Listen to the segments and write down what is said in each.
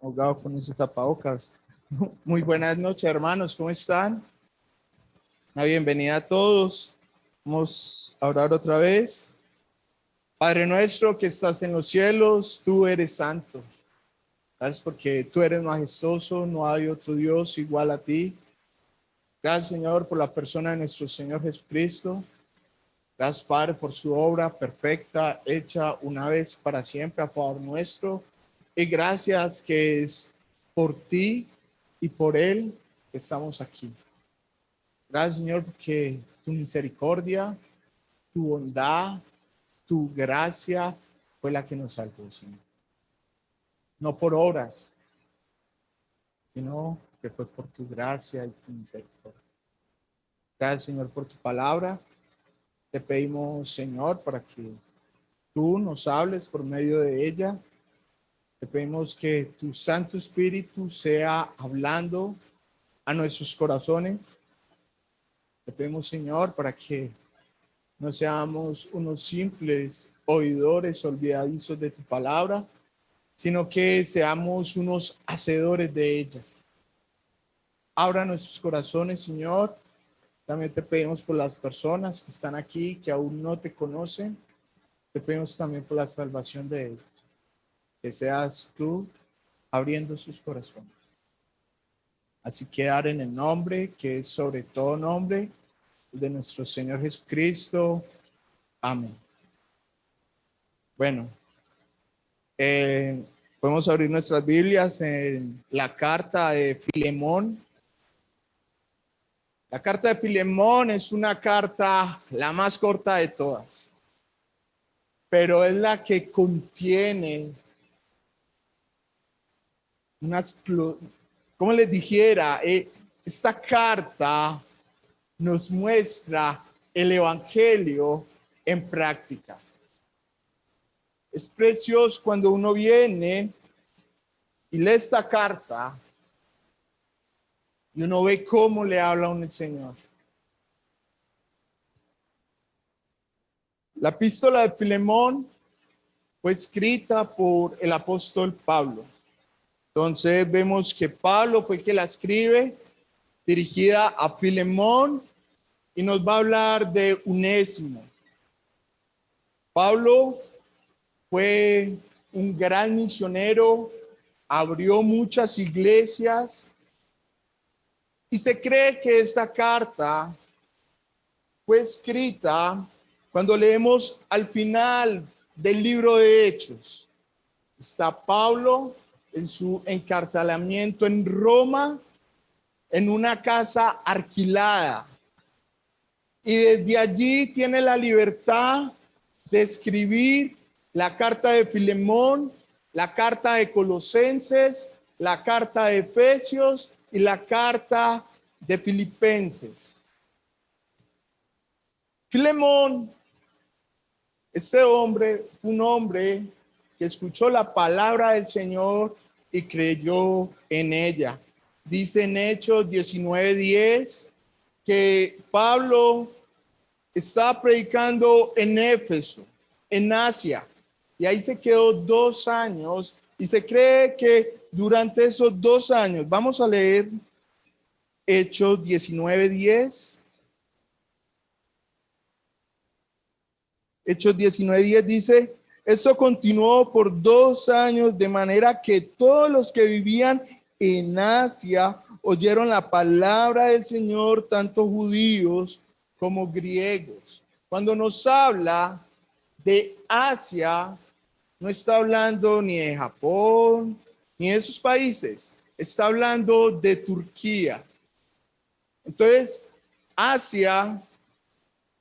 Ahogado con ese tapabocas. Muy buenas noches, hermanos, ¿cómo están? Una bienvenida a todos. Vamos a orar otra vez. Padre nuestro que estás en los cielos, tú eres santo. Gracias porque tú eres majestuoso, no hay otro Dios igual a ti. Gracias, Señor, por la persona de nuestro Señor Jesucristo. Gracias, Padre, por su obra perfecta, hecha una vez para siempre a favor nuestro. Y gracias que es por ti y por Él que estamos aquí. Gracias, Señor, porque tu misericordia, tu bondad, tu gracia fue la que nos salvó, Señor. No por obras, sino que fue por tu gracia y tu misericordia. Gracias, Señor, por tu palabra. Te pedimos, Señor, para que tú nos hables por medio de ella. Te pedimos que tu Santo Espíritu sea hablando a nuestros corazones. Te pedimos, Señor, para que no seamos unos simples oidores olvidadizos de tu palabra, sino que seamos unos hacedores de ella. Abra nuestros corazones, Señor. También te pedimos por las personas que están aquí, que aún no te conocen. Te pedimos también por la salvación de ellos. Que seas tú abriendo sus corazones. Así que dar en el nombre, que es sobre todo nombre, de nuestro Señor Jesucristo. Amén. Bueno, podemos abrir nuestras Biblias en la carta de Filemón. La carta de Filemón es una carta la más corta de todas, pero es la que contiene como les dijera, esta carta nos muestra el evangelio en práctica. Es precioso cuando uno viene y lee esta carta y uno ve cómo le habla a uno el Señor. La epístola de Filemón fue escrita por el apóstol Pablo. Entonces vemos que Pablo fue el que la escribe, dirigida a Filemón, y nos va a hablar de Onésimo. Pablo fue un gran misionero, abrió muchas iglesias, y se cree que esta carta fue escrita cuando leemos al final del libro de Hechos. Está Pablo en su encarcelamiento en Roma, en una casa alquilada. Y desde allí tiene la libertad de escribir la carta de Filemón, la carta de Colosenses, la carta de Efesios y la carta de Filipenses. Filemón, este hombre, un hombre que escuchó la palabra del Señor y creyó en ella. Dice en Hechos 19:10 que Pablo estaba predicando en Éfeso, en Asia, y ahí se quedó 2 años, y se cree que durante esos 2 años, vamos a leer Hechos 19:10. Hechos 19:10 dice: esto continuó por 2 años, de manera que todos los que vivían en Asia oyeron la palabra del Señor, tanto judíos como griegos. Cuando nos habla de Asia, no está hablando ni de Japón, ni de esos países. Está hablando de Turquía. Entonces, Asia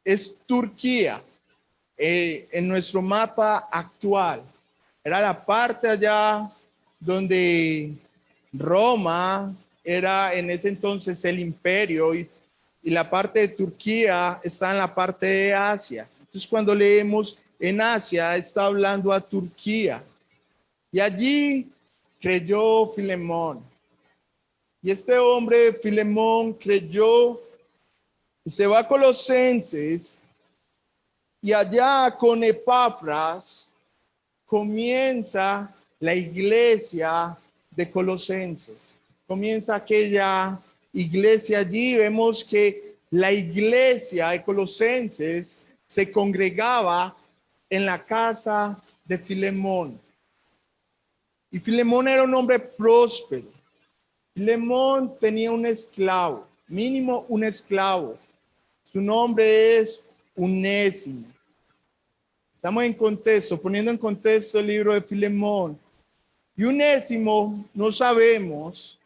es Turquía. En nuestro mapa actual, era la parte allá donde Roma era en ese entonces el imperio, y la parte de Turquía está en la parte de Asia. Entonces cuando leemos en Asia, está hablando a Turquía, y allí creyó Filemón. Y este hombre, Filemón, creyó y se va a Colosenses. Y allá con Epafras comienza la iglesia de Colosenses. Comienza aquella iglesia allí. Vemos que la iglesia de Colosenses se congregaba en la casa de Filemón. Y Filemón era un hombre próspero. Filemón tenía un esclavo, mínimo un esclavo. Su nombre es Onésimo. Estamos en contexto, poniendo en contexto el libro de Filemón. Y Onésimo, no sabemos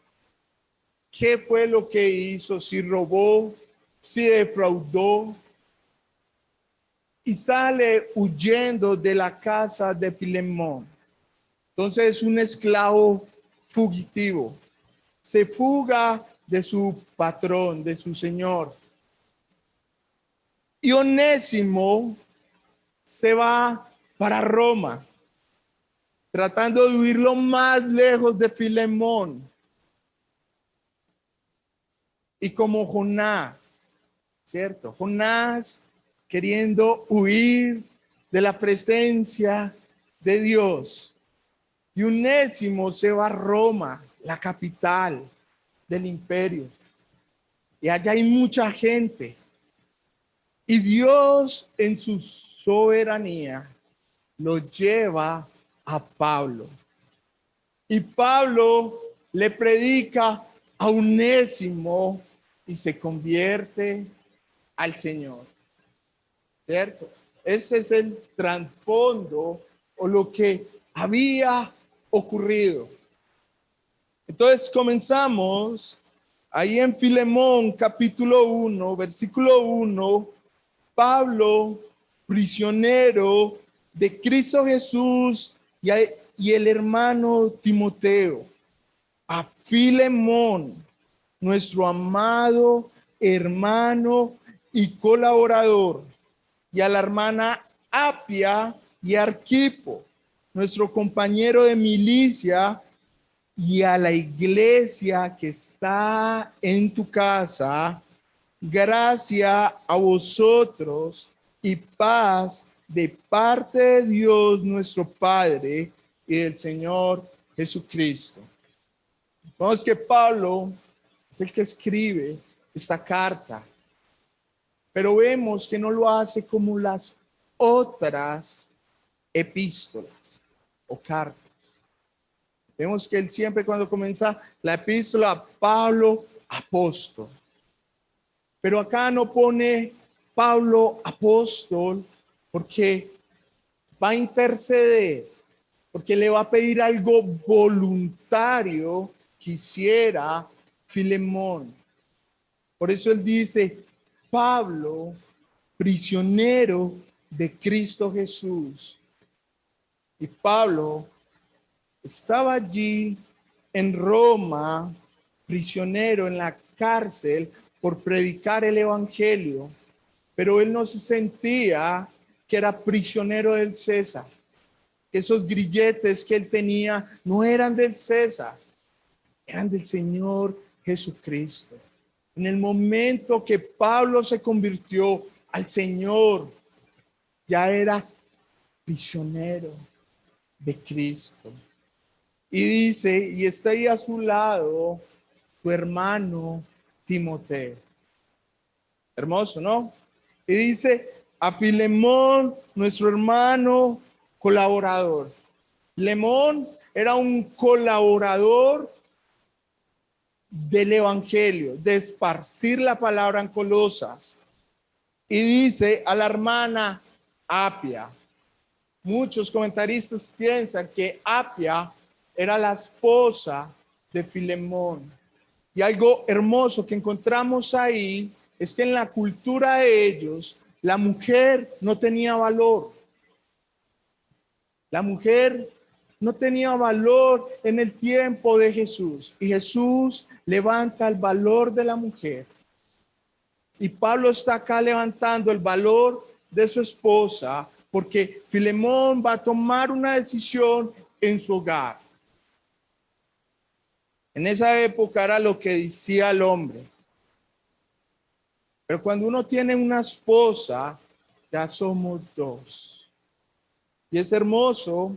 qué fue lo que hizo, si robó, si defraudó. Y sale huyendo de la casa de Filemón. Entonces es un esclavo fugitivo. Se fuga de su patrón, de su señor. Y Onésimo se va para Roma, tratando de huir lo más lejos de Filemón. Y como Jonás, ¿cierto? Jonás queriendo huir de la presencia de Dios. Y Onésimo se va a Roma, la capital del imperio. Y allá hay mucha gente. Y Dios en su soberanía lo lleva a Pablo. Y Pablo le predica a Onésimo y se convierte al Señor. ¿Cierto? Ese es el trasfondo o lo que había ocurrido. Entonces comenzamos ahí en Filemón capítulo 1, versículo 1, Pablo, prisionero de Cristo Jesús y el hermano Timoteo, a Filemón, nuestro amado hermano y colaborador, y a la hermana Apia y Arquipo, nuestro compañero de milicia, y a la iglesia que está en tu casa, gracia a vosotros y paz de parte de Dios nuestro Padre y del Señor Jesucristo. Vemos que Pablo es el que escribe esta carta, pero vemos que no lo hace como las otras epístolas o cartas. Vemos que él siempre cuando comienza la epístola, Pablo, apóstol. Pero acá no pone Pablo, apóstol, porque va a interceder, porque le va a pedir algo voluntario que hiciera Filemón. Por eso él dice, Pablo, prisionero de Cristo Jesús. Y Pablo estaba allí en Roma, prisionero en la cárcel por predicar el evangelio, pero él no se sentía que era prisionero del César. Esos grilletes que él tenía no eran del César, eran del Señor Jesucristo. En el momento que Pablo se convirtió al Señor, ya era prisionero de Cristo. Y dice, y está ahí a su lado tu hermano Timoteo. Hermoso, ¿no? Y dice, a Filemón, nuestro hermano colaborador. Filemón era un colaborador del evangelio, de esparcir la palabra en Colosas. Y dice a la hermana Apia. Muchos comentaristas piensan que Apia era la esposa de Filemón. Y algo hermoso que encontramos ahí es que en la cultura de ellos, la mujer no tenía valor. La mujer no tenía valor en el tiempo de Jesús. Y Jesús levanta el valor de la mujer. Y Pablo está acá levantando el valor de su esposa, porque Filemón va a tomar una decisión en su hogar. En esa época era lo que decía el hombre. Pero cuando uno tiene una esposa, ya somos dos. Y es hermoso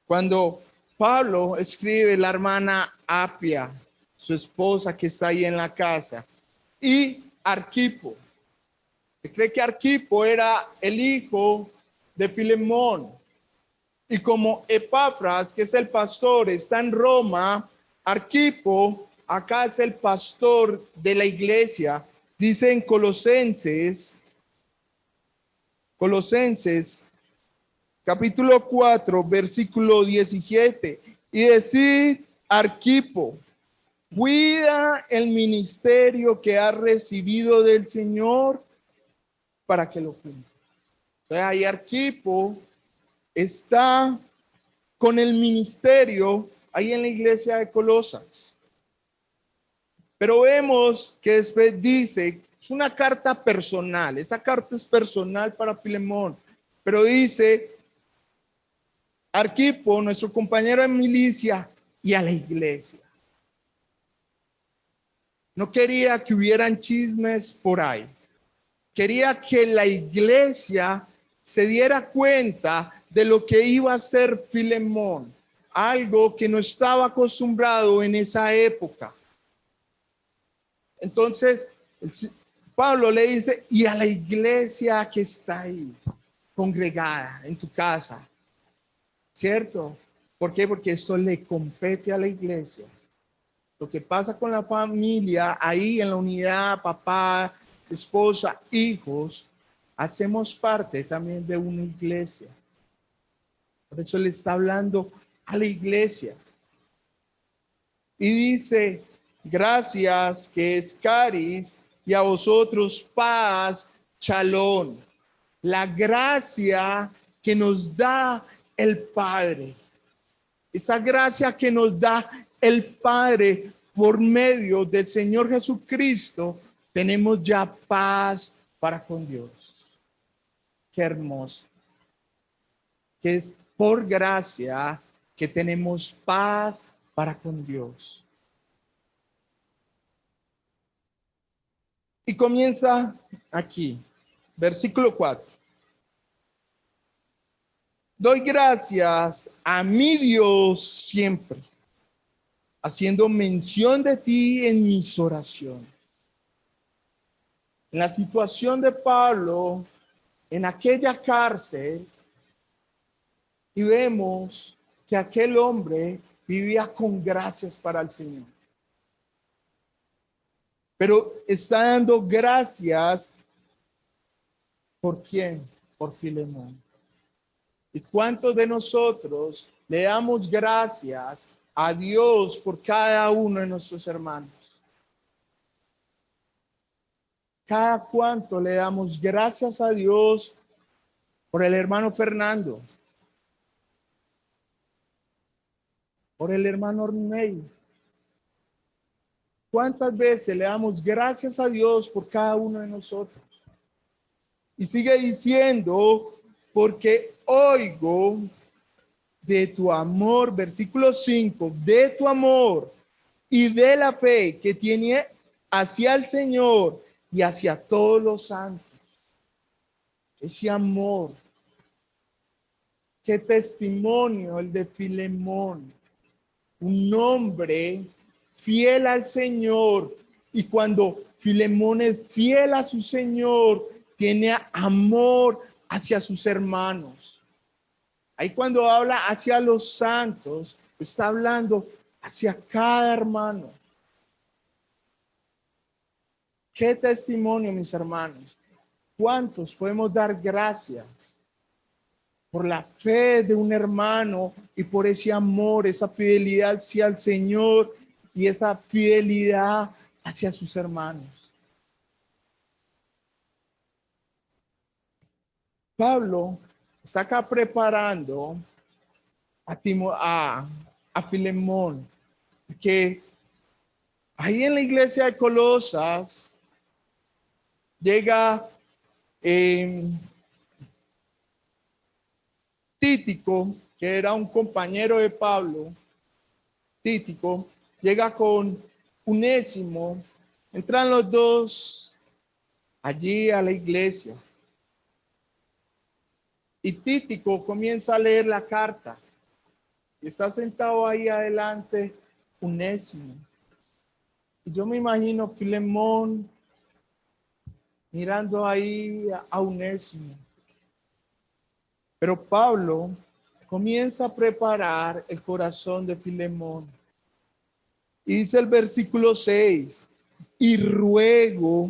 cuando Pablo escribe la hermana Apia, su esposa que está ahí en la casa, y Arquipo. Se cree que Arquipo era el hijo de Filemón. Y como Epafras, que es el pastor, está en Roma, Arquipo acá es el pastor de la iglesia. Dice en Colosenses capítulo 4, versículo 17. Y decir, Arquipo, cuida el ministerio que has recibido del Señor para que lo cumplas. Entonces ahí Arquipo está con el ministerio ahí en la iglesia de Colosas. Pero vemos que después dice, es una carta personal, esa carta es personal para Filemón, pero dice, Arquipo, nuestro compañero de milicia, y a la iglesia. No quería que hubieran chismes por ahí. Quería que la iglesia se diera cuenta de lo que iba a hacer Filemón, algo que no estaba acostumbrado en esa época. Entonces, Pablo le dice, y a la iglesia que está ahí, congregada en tu casa, ¿cierto? ¿Por qué? Porque esto le compete a la iglesia. Lo que pasa con la familia, ahí en la unidad, papá, esposa, hijos, hacemos parte también de una iglesia. Por eso le está hablando a la iglesia. Y dice, gracias, que es caris, y a vosotros paz, shalom. La gracia que nos da el Padre. Esa gracia que nos da el Padre por medio del Señor Jesucristo, tenemos ya paz para con Dios. Qué hermoso. Que es por gracia que tenemos paz para con Dios. Y comienza aquí, versículo 4. Doy gracias a mi Dios siempre, haciendo mención de ti en mis oraciones. En la situación de Pablo, en aquella cárcel, y vemos que aquel hombre vivía con gracias para el Señor. Pero está dando gracias, ¿por quién? Por Filemón. ¿Y cuántos de nosotros le damos gracias a Dios por cada uno de nuestros hermanos? Cada cuánto le damos gracias a Dios por el hermano Fernando, por el hermano Ornei. ¿Cuántas veces le damos gracias a Dios por cada uno de nosotros? Y sigue diciendo, porque oigo de tu amor, versículo 5, de tu amor y de la fe que tiene hacia el Señor y hacia todos los santos. Ese amor. Qué testimonio el de Filemón. Un hombre fiel al Señor. Y cuando Filemón es fiel a su Señor, tiene amor hacia sus hermanos. Ahí cuando habla hacia los santos, está hablando hacia cada hermano. Qué testimonio, mis hermanos. ¿Cuántos podemos dar gracias por la fe de un hermano y por ese amor, esa fidelidad hacia el Señor y esa fidelidad hacia sus hermanos? Pablo está acá preparando a Filemón, que ahí en la iglesia de Colosas llega Títico, que era un compañero de Pablo. Títico llega con Unésimo, entran los dos allí a la iglesia. Y Títico comienza a leer la carta. Está sentado ahí adelante Onésimo. Y yo me imagino Filemón mirando ahí a Onésimo. Pero Pablo comienza a preparar el corazón de Filemón. Y dice el versículo 6, y ruego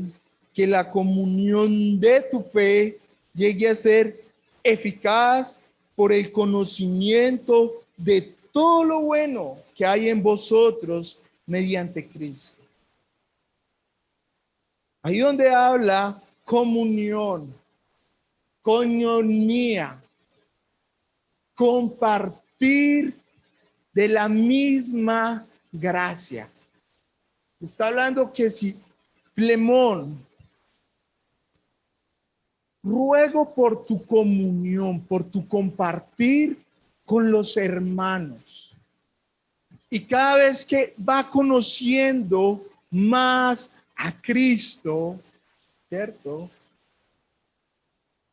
que la comunión de tu fe llegue a ser eficaz por el conocimiento de todo lo bueno que hay en vosotros mediante Cristo. Ahí donde habla comunión, coinonía, compartir de la misma gracia. Está hablando que si Filemón, ruego por tu comunión, por tu compartir con los hermanos. Y cada vez que va conociendo más a Cristo, ¿cierto?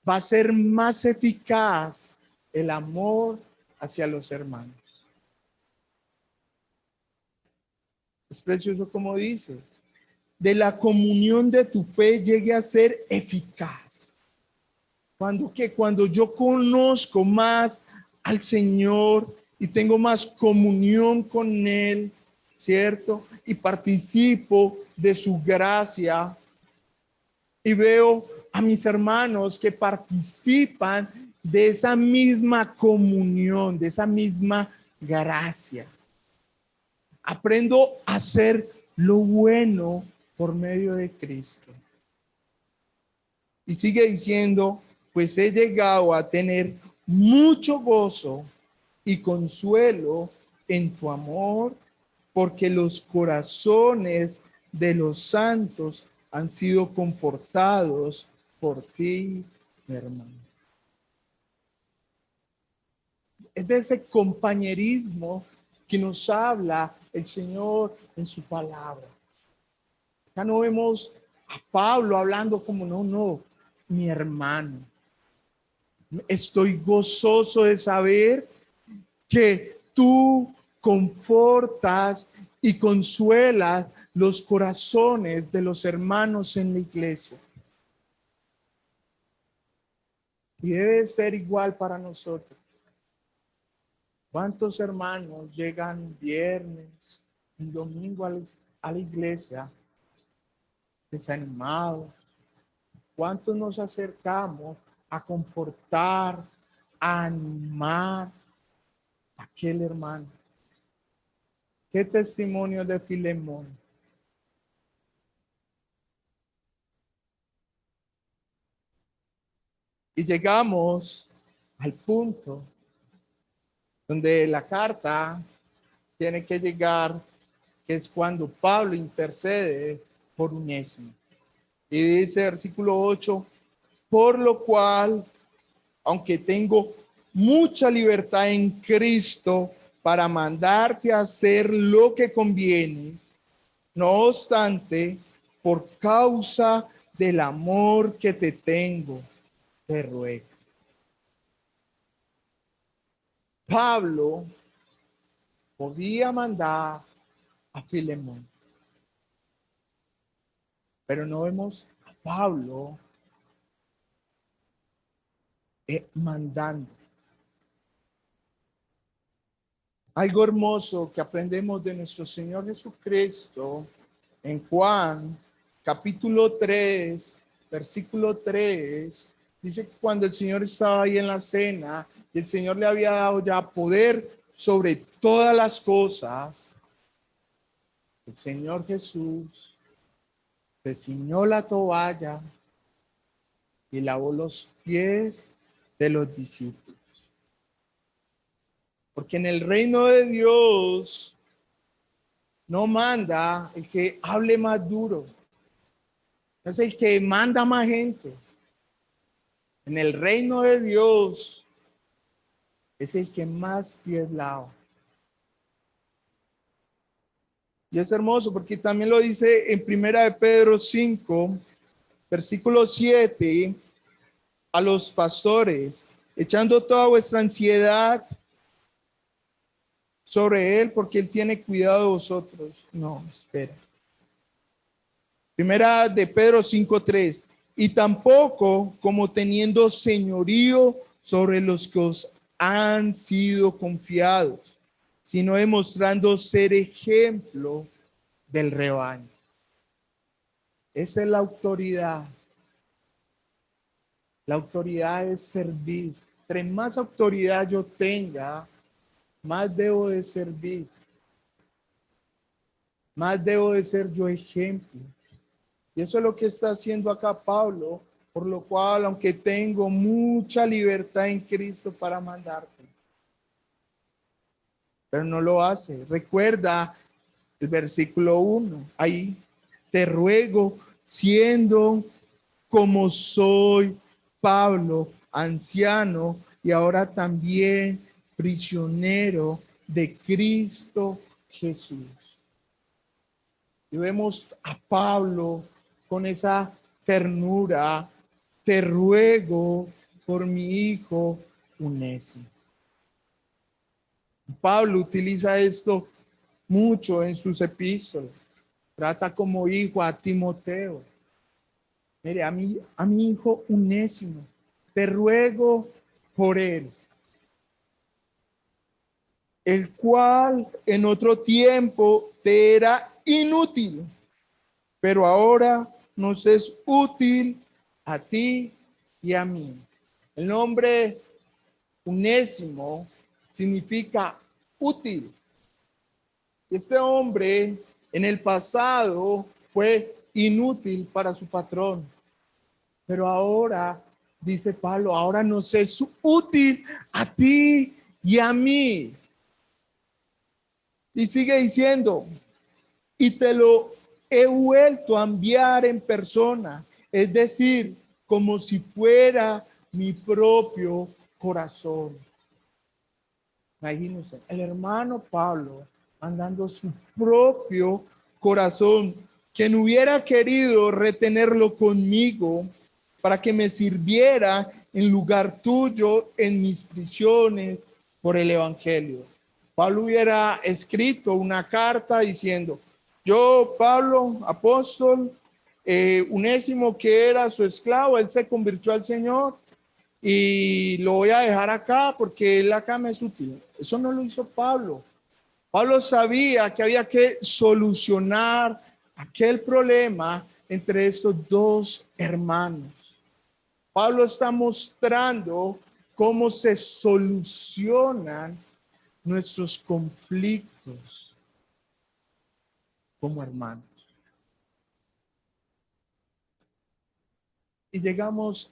Va a ser más eficaz el amor hacia los hermanos. Es precioso como dice, de la comunión de tu fe llegue a ser eficaz. Cuando yo conozco más al Señor y tengo más comunión con Él, ¿cierto? Y participo de su gracia y veo a mis hermanos que participan de esa misma comunión, de esa misma gracia. Aprendo a hacer lo bueno por medio de Cristo. Y sigue diciendo, pues he llegado a tener mucho gozo y consuelo en tu amor, porque los corazones de los santos han sido confortados por ti, mi hermano. Es de ese compañerismo que nos habla el Señor en su palabra. Ya no vemos a Pablo hablando como no, mi hermano. Estoy gozoso de saber que tú confortas y consuelas los corazones de los hermanos en la iglesia. Y debe ser igual para nosotros. ¿Cuántos hermanos llegan viernes y domingo a la iglesia desanimados? ¿Cuántos nos acercamos a confortar, a animar a aquel hermano? ¿Qué testimonio de Filemón? Y llegamos al punto donde la carta tiene que llegar, que es cuando Pablo intercede por Onésimo. Y dice versículo 8, por lo cual, aunque tengo mucha libertad en Cristo para mandarte a hacer lo que conviene, no obstante, por causa del amor que te tengo, te ruego. Pablo podía mandar a Filemón, pero no vemos a Pablo mandando. Algo hermoso que aprendemos de nuestro Señor Jesucristo en Juan capítulo 3, versículo 3, dice que cuando el Señor estaba ahí en la cena y el Señor le había dado ya poder sobre todas las cosas, el Señor Jesús se ciñó la toalla y lavó los pies de los discípulos. Porque en el reino de Dios no manda el que hable más duro. No es el que manda más gente. En el reino de Dios es el que más pies lava. Y es hermoso porque también lo dice en Primera de Pedro 5, versículo 7, a los pastores, echando toda vuestra ansiedad sobre él porque él tiene cuidado de vosotros. No, espera. Primera de Pedro 5:3. Y tampoco como teniendo señorío sobre los que os han sido confiados, sino demostrando ser ejemplo del rebaño. Esa es la autoridad. La autoridad es servir. Entre más autoridad yo tenga, más debo de servir. Más debo de ser yo ejemplo. Y eso es lo que está haciendo acá Pablo, por lo cual, aunque tengo mucha libertad en Cristo para mandarte, pero no lo hace. Recuerda el versículo 1, ahí te ruego, siendo como soy Pablo, anciano y ahora también prisionero de Cristo Jesús. Y vemos a Pablo con esa ternura, te ruego por mi hijo Onésimo. Pablo utiliza esto mucho en sus epístolas. Trata como hijo a Timoteo. Mire, a mi hijo Onésimo, te ruego por él, el cual en otro tiempo te era inútil, pero ahora nos es útil a ti y a mí. El nombre Onésimo significa útil. Este hombre en el pasado fue inútil para su patrón, pero ahora, dice Pablo, ahora nos es útil a ti y a mí. Y sigue diciendo, y te lo he vuelto a enviar en persona, es decir, como si fuera mi propio corazón. Imagínense, el hermano Pablo andando su propio corazón, quien hubiera querido retenerlo conmigo para que me sirviera en lugar tuyo en mis prisiones por el evangelio. Pablo hubiera escrito una carta diciendo, yo, Pablo, apóstol, Onésimo, que era su esclavo, él se convirtió al Señor y lo voy a dejar acá porque él acá me es útil. Eso no lo hizo Pablo. Pablo sabía que había que solucionar aquel problema entre estos dos hermanos. Pablo está mostrando cómo se solucionan nuestros conflictos como hermanos. Y llegamos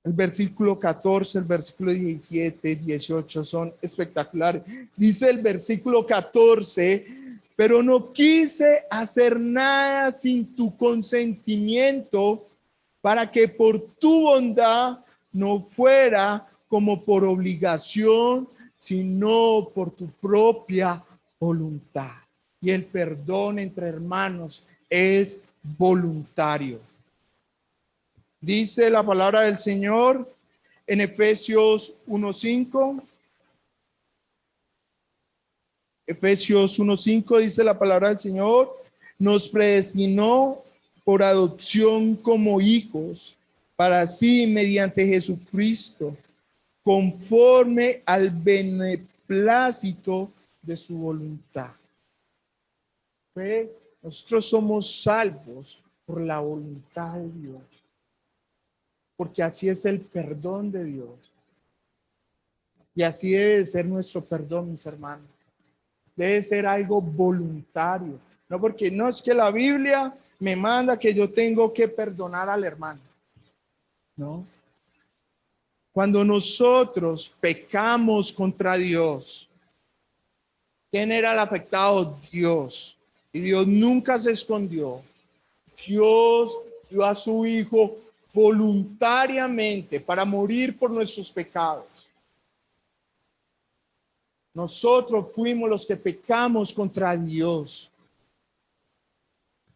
al versículo 14, el versículo 17, 18 son espectaculares. Dice el versículo 14, pero no quise hacer nada sin tu consentimiento para que por tu bondad no fuera como por obligación, sino por tu propia voluntad. Y el perdón entre hermanos es voluntario. Dice la palabra del Señor en Efesios 1:5. Efesios 1:5 dice la palabra del Señor, nos predestinó por adopción como hijos, para sí mediante Jesucristo, conforme al beneplácito de su voluntad. Nosotros somos salvos por la voluntad de Dios, porque así es el perdón de Dios. Y así debe de ser nuestro perdón, mis hermanos. Debe ser algo voluntario. No porque no es que la Biblia me manda que yo tengo que perdonar al hermano. No. Cuando nosotros pecamos contra Dios, ¿quién era el afectado? Dios. Y Dios nunca se escondió. Dios dio a su Hijo voluntariamente para morir por nuestros pecados. Nosotros fuimos los que pecamos contra Dios.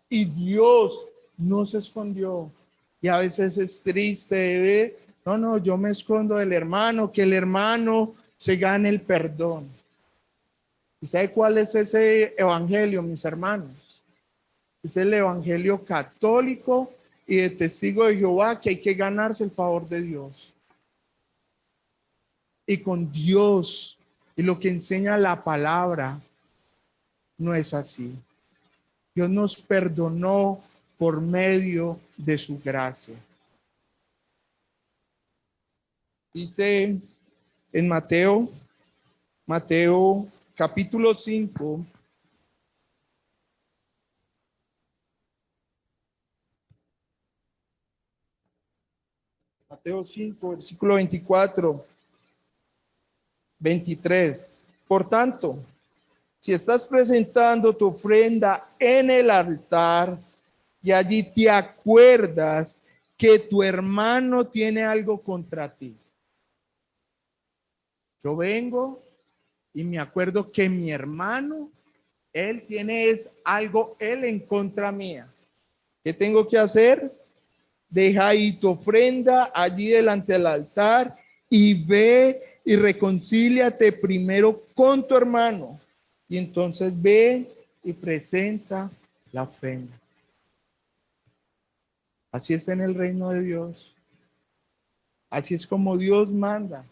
Y Dios no se escondió. Y a veces es triste de ver, no, yo me escondo del hermano, que el hermano se gane el perdón. ¿Y sabe cuál es ese evangelio, mis hermanos? Es el evangelio católico y de testigo de Jehová, que hay que ganarse el favor de Dios. Y con Dios y lo que enseña la palabra no es así. Dios nos perdonó por medio de su gracia. Dice en Mateo capítulo 5, Mateo 5, versículo 24, 23. Por tanto, si estás presentando tu ofrenda en el altar y allí te acuerdas que tu hermano tiene algo contra ti. Yo vengo y me acuerdo que mi hermano, él tiene algo, él en contra mía. ¿Qué tengo que hacer? Deja ahí tu ofrenda allí delante del altar y ve y reconcíliate primero con tu hermano. Y entonces ve y presenta la ofrenda. Así es en el reino de Dios. Así es como Dios manda.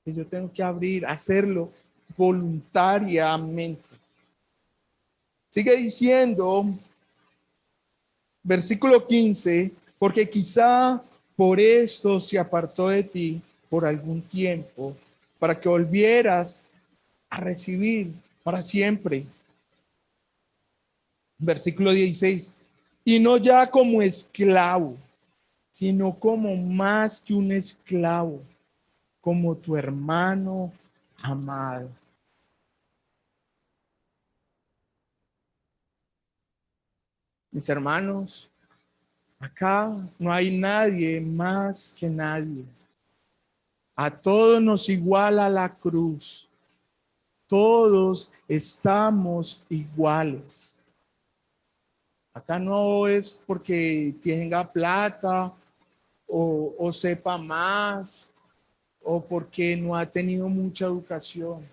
Y yo tengo que hacerlo voluntariamente. Sigue diciendo, versículo 15, porque quizá por esto se apartó de ti por algún tiempo, para que volvieras a recibir para siempre. Versículo 16, y no ya como esclavo, sino como más que un esclavo, como tu hermano amado. Mis hermanos, acá no hay nadie más que nadie. A todos nos iguala la cruz. Todos estamos iguales. Acá no es porque tenga plata o sepa más o porque no ha tenido mucha educación.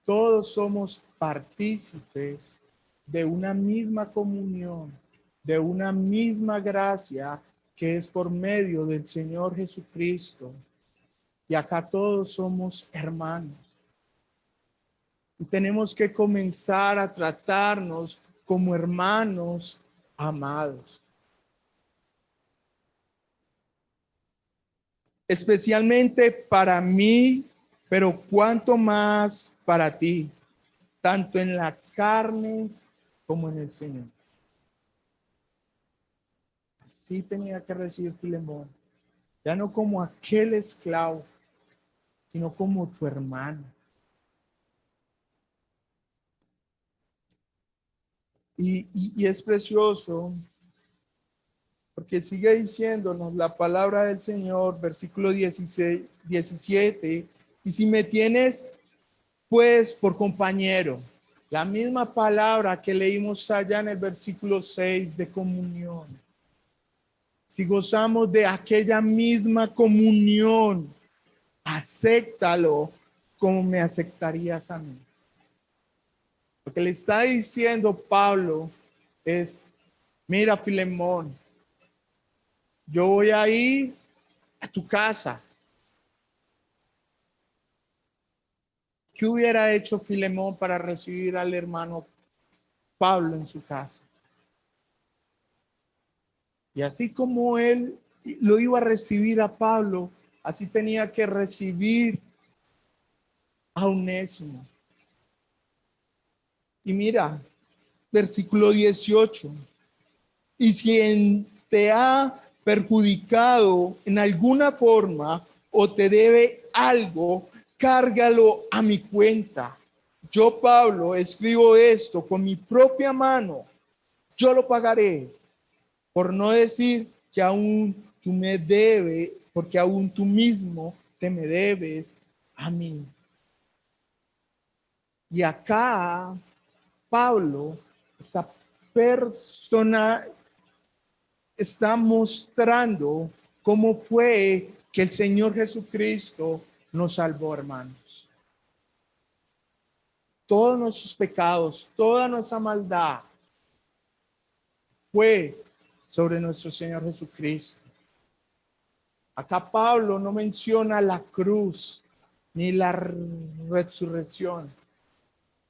Todos somos partícipes de una misma comunión, de una misma gracia que es por medio del Señor Jesucristo. Y acá todos somos hermanos. Y tenemos que comenzar a tratarnos como hermanos amados. Especialmente para mí, pero cuanto más para ti, tanto en la carne como en el Señor. Así tenía que recibir Filemón, ya no como aquel esclavo, sino como tu hermano. Y es precioso porque sigue diciéndonos la palabra del Señor, versículo 16, 17, y si me tienes pues por compañero, la misma palabra que leímos allá en el versículo 6 de comunión. Si gozamos de aquella misma comunión, acéptalo como me aceptarías a mí. Lo que le está diciendo Pablo es, mira Filemón, yo voy a ir a tu casa. ¿Qué hubiera hecho Filemón para recibir al hermano Pablo en su casa? Y así como él lo iba a recibir a Pablo, así tenía que recibir a Onésimo. Y mira, versículo 18. Y si te ha perjudicado en alguna forma o te debe algo, cárgalo a mi cuenta. Yo, Pablo, escribo esto con mi propia mano. Yo lo pagaré. Por no decir que aún tú me debes, porque aún tú mismo te me debes a mí. Y acá Pablo, esa persona, está mostrando cómo fue que el Señor Jesucristo nos salvó, hermanos. Todos nuestros pecados, toda nuestra maldad fue sobre nuestro Señor Jesucristo. Acá Pablo no menciona la cruz ni la resurrección,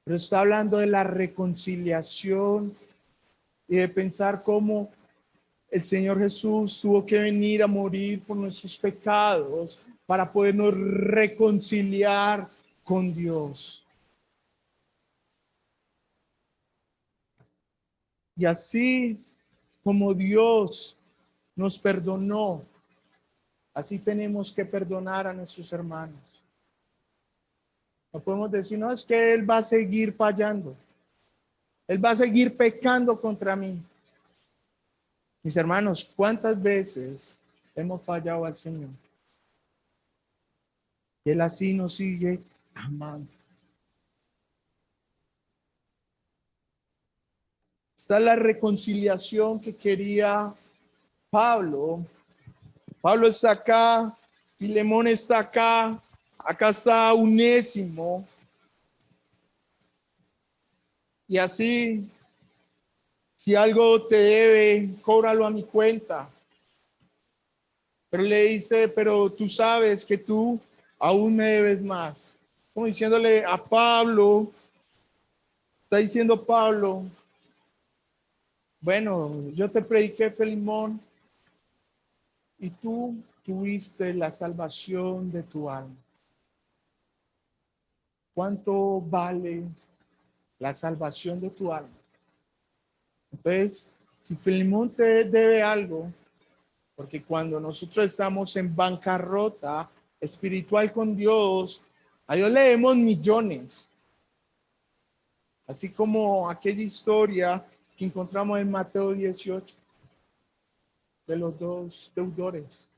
pero está hablando de la reconciliación y de pensar cómo el Señor Jesús tuvo que venir a morir por nuestros pecados para podernos reconciliar con Dios. Y así como Dios nos perdonó, así tenemos que perdonar a nuestros hermanos. No podemos decir, no, es que Él va a seguir fallando. Él va a seguir pecando contra mí. Mis hermanos, ¿cuántas veces hemos fallado al Señor? Y Él así nos sigue amando. Esta es la reconciliación que quería Pablo. Pablo está acá, Filemón está acá, acá está Onésimo. Y así, si algo te debe, cóbralo a mi cuenta. Pero le dice, pero tú sabes que tú aún me debes más. Como diciéndole a Pablo, está diciendo Pablo, bueno, yo te prediqué, Filemón, y tú tuviste la salvación de tu alma. ¿Cuánto vale la salvación de tu alma? Entonces, si Filemón te debe algo, porque cuando nosotros estamos en bancarrota espiritual con Dios, a Dios le debemos millones. Así como aquella historia que encontramos en Mateo 18 de los dos deudores.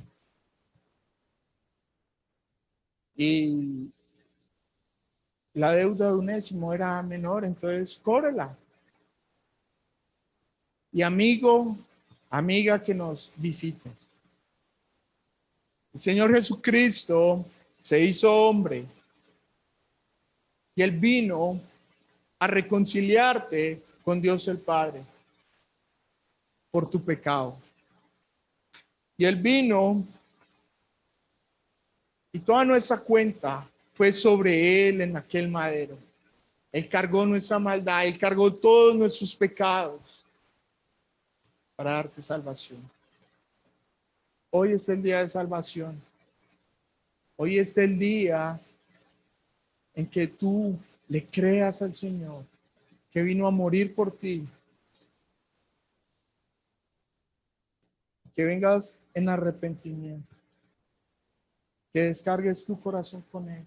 Y la deuda de Onésimo era menor, entonces cóbrela. Y amigo, amiga que nos visites. El Señor Jesucristo se hizo hombre y Él vino a reconciliarte con Dios el Padre por tu pecado. Y Él vino y toda nuestra cuenta fue sobre Él en aquel madero. Él cargó nuestra maldad, Él cargó todos nuestros pecados para darte salvación. Hoy es el día de salvación. Hoy es el día en que tú le creas al Señor, que vino a morir por ti. Que vengas en arrepentimiento. Que descargues tu corazón con Él.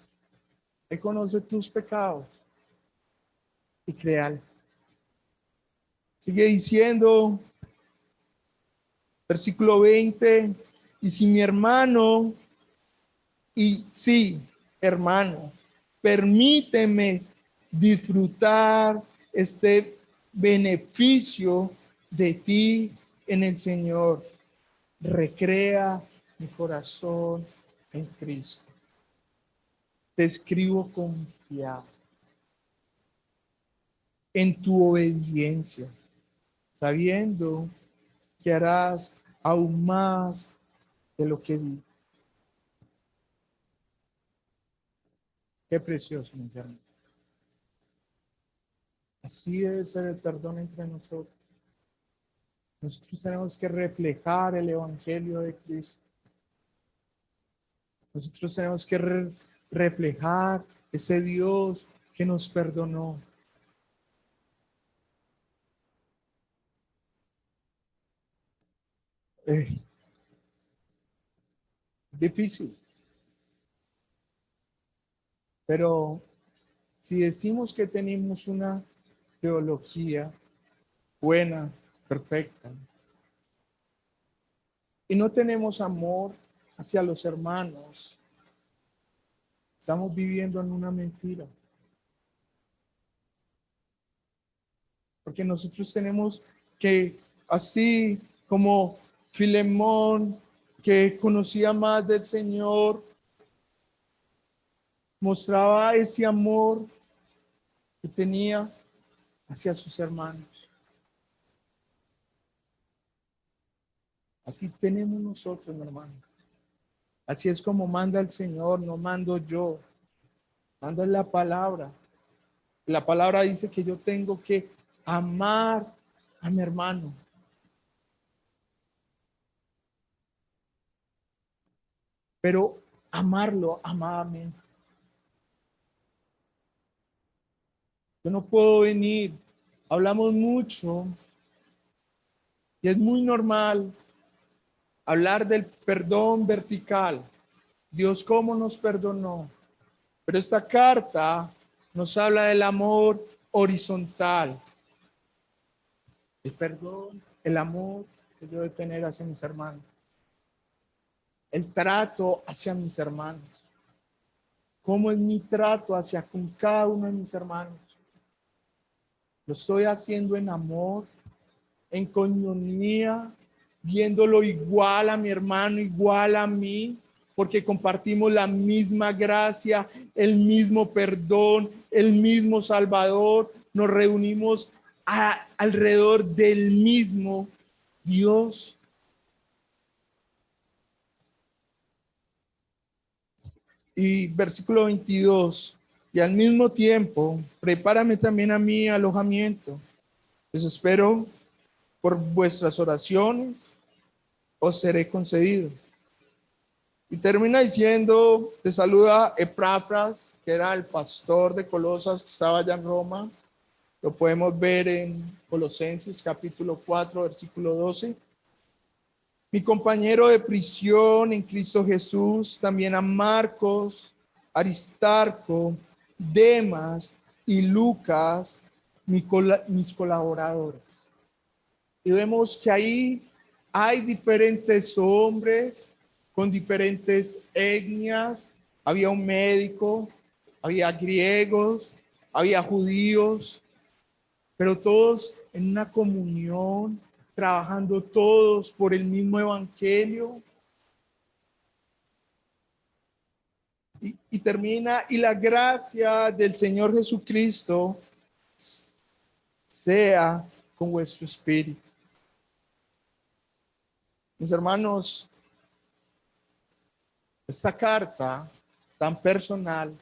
Él conoce tus pecados y créale. Sigue diciendo, versículo 20, y si mi hermano, y sí, hermano, permíteme disfrutar este beneficio de ti en el Señor. Recrea mi corazón en Cristo. Te escribo confiado en tu obediencia, sabiendo que harás aún más de lo que di. Qué precioso, mis hermanos. Así debe ser el perdón entre nosotros. Nosotros tenemos que reflejar el Evangelio de Cristo. Nosotros tenemos que reflejar ese Dios que nos perdonó. Difícil, pero si decimos que tenemos una teología buena, perfecta, y no tenemos amor hacia los hermanos, estamos viviendo en una mentira. Porque nosotros tenemos que, así como Filemón que conocía más del Señor, mostraba ese amor que tenía hacia sus hermanos. Así tenemos nosotros, mi hermano. Así es como manda el Señor, no mando yo. Manda la palabra. La palabra dice que yo tengo que amar a mi hermano. Pero amarlo amadamente. Yo no puedo venir. Hablamos mucho y es muy normal hablar del perdón vertical. Dios cómo nos perdonó. Pero esta carta nos habla del amor horizontal. El perdón, el amor que yo debo tener hacia mis hermanos. El trato hacia mis hermanos. ¿Cómo es mi trato hacia con cada uno de mis hermanos? Lo estoy haciendo en amor, en coinonía, viéndolo igual a mi hermano, igual a mí, porque compartimos la misma gracia, el mismo perdón, el mismo Salvador. Nos reunimos alrededor del mismo Dios. Y versículo 22, y al mismo tiempo, prepárame también a mí alojamiento. Les espero por vuestras oraciones, os seré concedido. Y termina diciendo, te saluda Epafras, que era el pastor de Colosas, que estaba allá en Roma. Lo podemos ver en Colosenses capítulo 4, versículo 12. Mi compañero de prisión en Cristo Jesús, también a Marcos, Aristarco, Demas y Lucas, mis colaboradores. Y vemos que ahí hay diferentes hombres con diferentes etnias. Había un médico, había griegos, había judíos, pero todos en una comunión, trabajando todos por el mismo evangelio. Y termina, y la gracia del Señor Jesucristo sea con vuestro espíritu. Mis hermanos, esta carta tan personal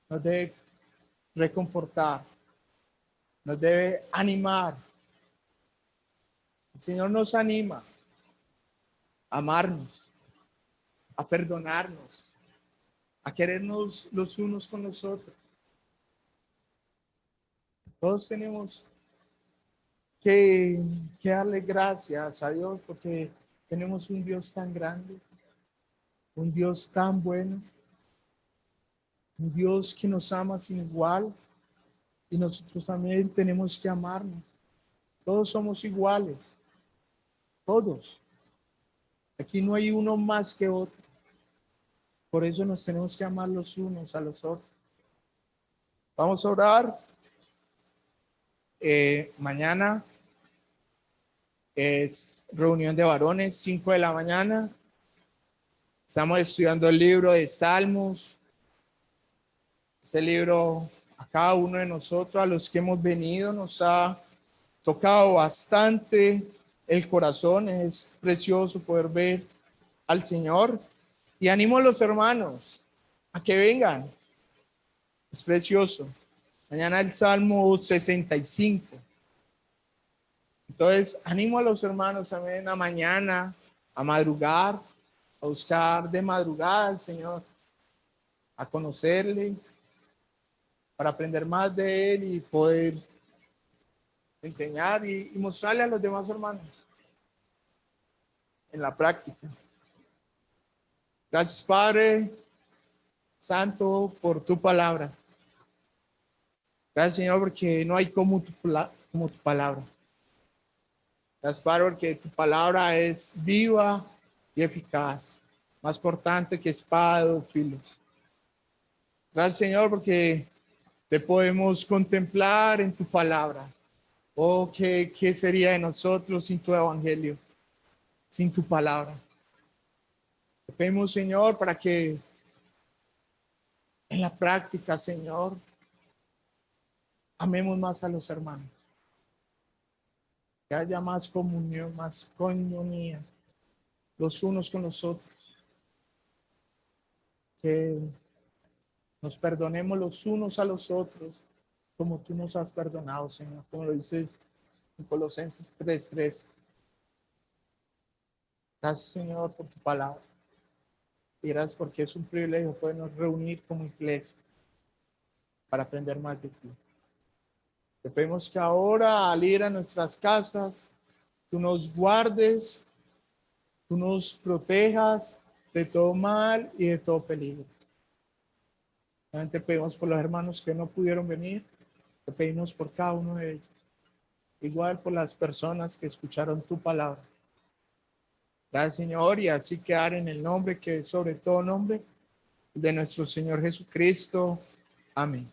nos debe reconfortar, nos debe animar. El Señor nos anima a amarnos, a perdonarnos, a querernos los unos con los otros. Todos tenemos que darle gracias a Dios porque tenemos un Dios tan grande, un Dios tan bueno, un Dios que nos ama sin igual, y nosotros también tenemos que amarnos. Todos somos iguales, todos. Aquí no hay uno más que otro. Por eso nos tenemos que amar los unos a los otros. Vamos a orar. Mañana es reunión de varones, 5 de la mañana. Estamos estudiando el libro de Salmos. Este libro a cada uno de nosotros, a los que hemos venido, nos ha tocado bastante el corazón. Es precioso poder ver al Señor. Y animo a los hermanos a que vengan. Es precioso. Mañana el Salmo 65. Entonces, animo a los hermanos también a mañana, a madrugar, a buscar de madrugada al Señor, a conocerle, para aprender más de Él y poder enseñar y mostrarle a los demás hermanos en la práctica. Gracias, Padre Santo, por tu palabra. Gracias, Señor, porque no hay como tu palabra. Gracias, Padre, porque tu palabra es viva y eficaz, más cortante que espada de dos filos. Gracias, Señor, porque te podemos contemplar en tu palabra. Oh, ¿qué sería de nosotros sin tu evangelio, sin tu palabra? Te pedimos, Señor, para que en la práctica, Señor, amemos más a los hermanos. Que haya más comunión, más coinonía los unos con los otros. Que nos perdonemos los unos a los otros como tú nos has perdonado, Señor. Como lo dices en Colosenses 3:3. Gracias, Señor, por tu palabra. Y gracias porque es un privilegio podernos reunir como iglesia para aprender más de ti. Te pedimos que ahora, al ir a nuestras casas, tú nos guardes, tú nos protejas de todo mal y de todo peligro. También te pedimos por los hermanos que no pudieron venir, te pedimos por cada uno de ellos. Igual por las personas que escucharon tu palabra. Gracias, Señor, y así quedar en el nombre que es sobre todo nombre de nuestro Señor Jesucristo. Amén.